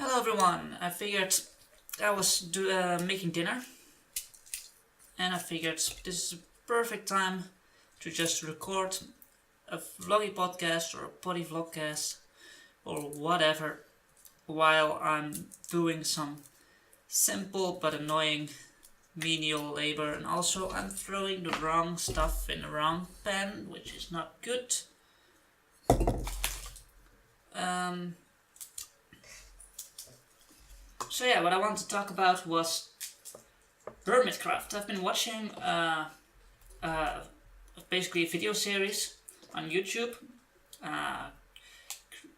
Hello everyone, I figured I was making dinner and I figured this is a perfect time to just record a vloggy podcast or a Poddy Vlogcast or whatever while I'm doing some simple but annoying menial labor, and also I'm throwing the wrong stuff in the wrong pan, which is not good. So yeah, what I want to talk about was Hermitcraft. I've been watching basically a video series on YouTube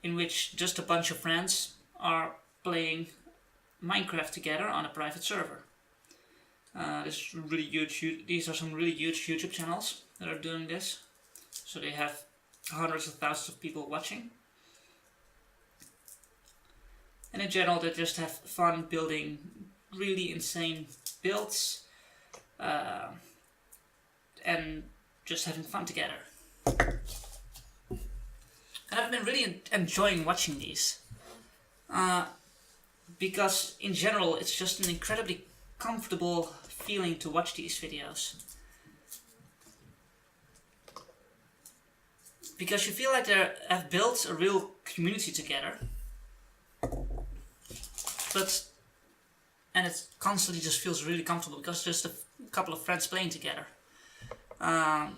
in which just a bunch of friends are playing Minecraft together on a private server. These are some really huge YouTube channels that are doing this. So they have hundreds of thousands of people watching. And in general, they just have fun building really insane builds and just having fun together. And I've been really enjoying watching these because in general, it's just an incredibly comfortable feeling to watch these videos. Because you feel like they have built a real community together. And it constantly just feels really comfortable because there's a couple of friends playing together. The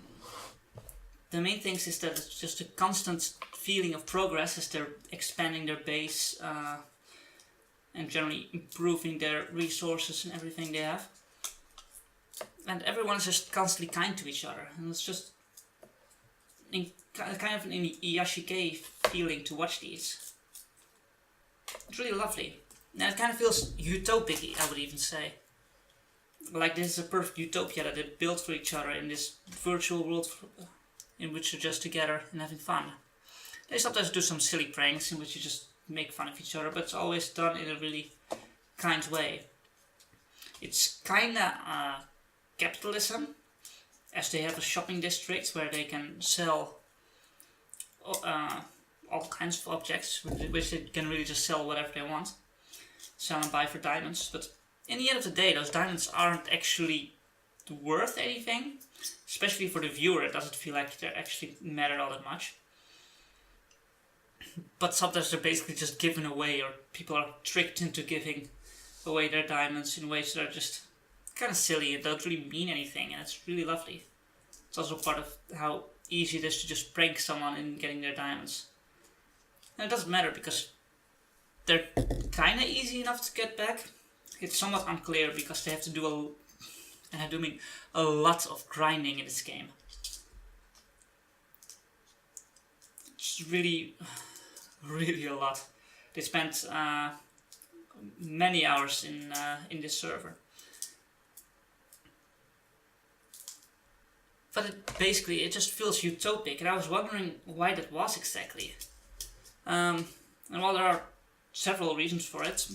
main things is that it's just a constant feeling of progress as they're expanding their base and generally improving their resources and everything they have. And everyone's just constantly kind to each other, and it's just kind of an Iyashikei feeling to watch these. It's really lovely. And it kind of feels utopic-y, I would even say. Like this is a perfect utopia that they built for each other in this virtual world in which you're just together and having fun. They sometimes do some silly pranks in which you just make fun of each other, but it's always done in a really kind way. It's kinda capitalism, as they have a shopping district where they can sell all kinds of objects, which they can really just sell whatever they want. Sell and buy for diamonds, but in the end of the day, those diamonds aren't actually worth anything. Especially for the viewer, it doesn't feel like they actually matter all that much. But sometimes they're basically just given away, or people are tricked into giving away their diamonds in ways that are just kind of silly and don't really mean anything, and it's really lovely. It's also part of how easy it is to just prank someone in getting their diamonds. And it doesn't matter because they're kind of easy enough to get back. It's somewhat unclear because they have to do a lot of grinding in this game. It's really a lot. They spent many hours in this server. But it just feels utopic, and I was wondering why that was exactly. And while there are several reasons for it.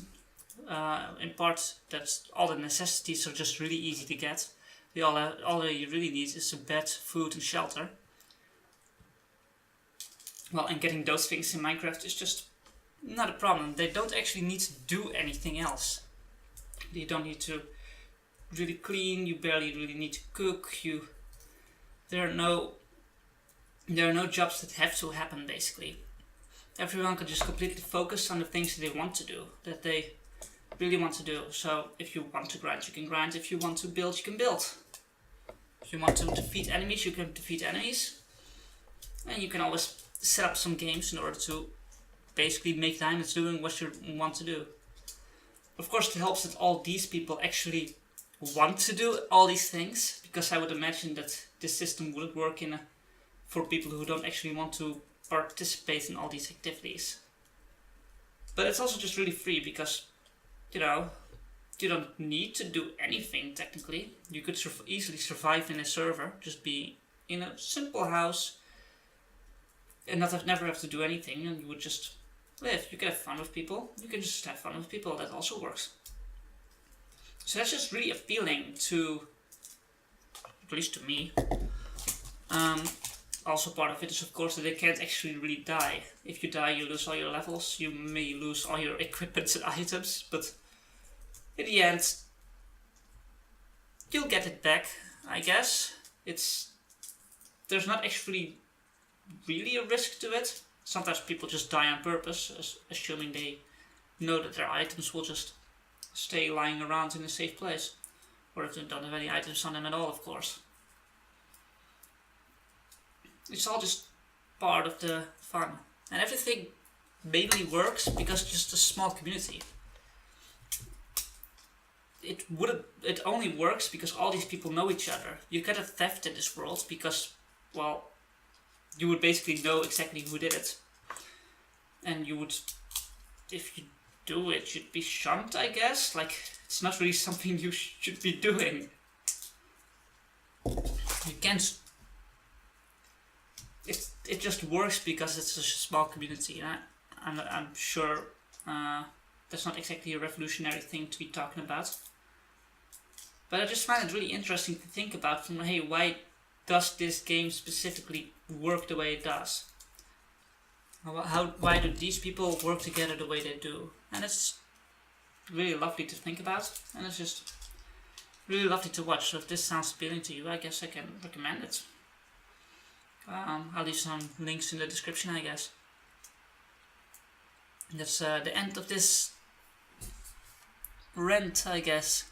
In part, that all the necessities are just really easy to get. All that you really need is a bed, food, and shelter. Well, and getting those things in Minecraft is just not a problem. They don't actually need to do anything else. You don't need to really clean. You barely really need to cook. There are no jobs that have to happen, basically. Everyone can just completely focus on the things that they want to do, that they really want to do. So if you want to grind, you can grind. If you want to build, you can build. If you want to defeat enemies, you can defeat enemies. And you can always set up some games in order to basically make diamonds doing what you want to do. Of course, it helps that all these people actually want to do all these things, because I would imagine that this system wouldn't work for people who don't actually want to participate in all these activities. But it's also just really free because, you don't need to do anything technically. You could easily survive in a server, just be in a simple house and never have to do anything, and you would just live. You can have fun with people. You can just have fun with people. That also works. So that's just really appealing to, at least to me. also part of it is of course that they can't actually really die. If you die, you lose all your levels, you may lose all your equipment and items, but in the end, you'll get it back, I guess. There's not actually really a risk to it. Sometimes people just die on purpose, assuming they know that their items will just stay lying around in a safe place. Or if they don't have any items on them at all, of course. It's all just part of the fun. And everything mainly works because it's just a small community. It only works because all these people know each other. You get a theft in this world because, well, you would basically know exactly who did it. And you would, if you do it, you'd be shunned, I guess. Like, it's not really something you should be doing. You can't. It just works because it's a small community. I'm sure that's not exactly a revolutionary thing to be talking about. But I just find it really interesting to think about from, hey, why does this game specifically work the way it does? Why do these people work together the way they do? And it's really lovely to think about, and it's just really lovely to watch. So if this sounds appealing to you, I guess I can recommend it. I'll leave some links in the description, I guess. That's the end of this rant, I guess.